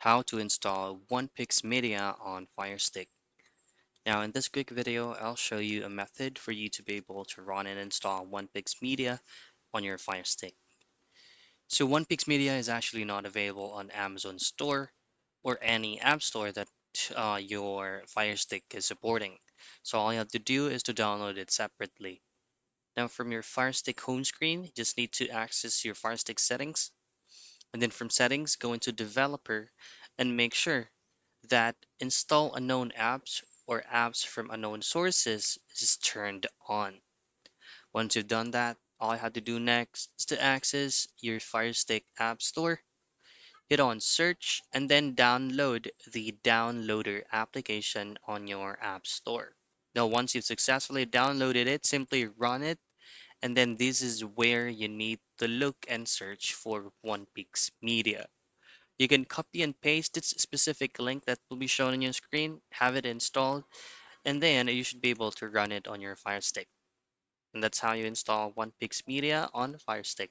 How to install 1PIXMEDIA on Firestick. Now in this quick video, I'll show you a method for you to be able to run and install 1PIXMEDIA on your Firestick. So 1PIXMEDIA is actually not available on Amazon Store or any app store that your Firestick is supporting. So all you have to do is to download it separately. Now from your Firestick home screen, you just need to access your Firestick settings. And then from settings, go into developer and make sure that install unknown apps or apps from unknown sources is turned on. Once you've done that, all you have to do next is to access your Firestick App Store, hit on search, and then download the downloader application on your App Store. Now, once you've successfully downloaded it, simply run it, and then this is where you need to look and search for 1Pix Media. You can copy and paste this specific link that will be shown on your screen, have it installed, and then you should be able to run it on your Fire Stick. And that's how you install 1PIXMEDIA on Fire Stick.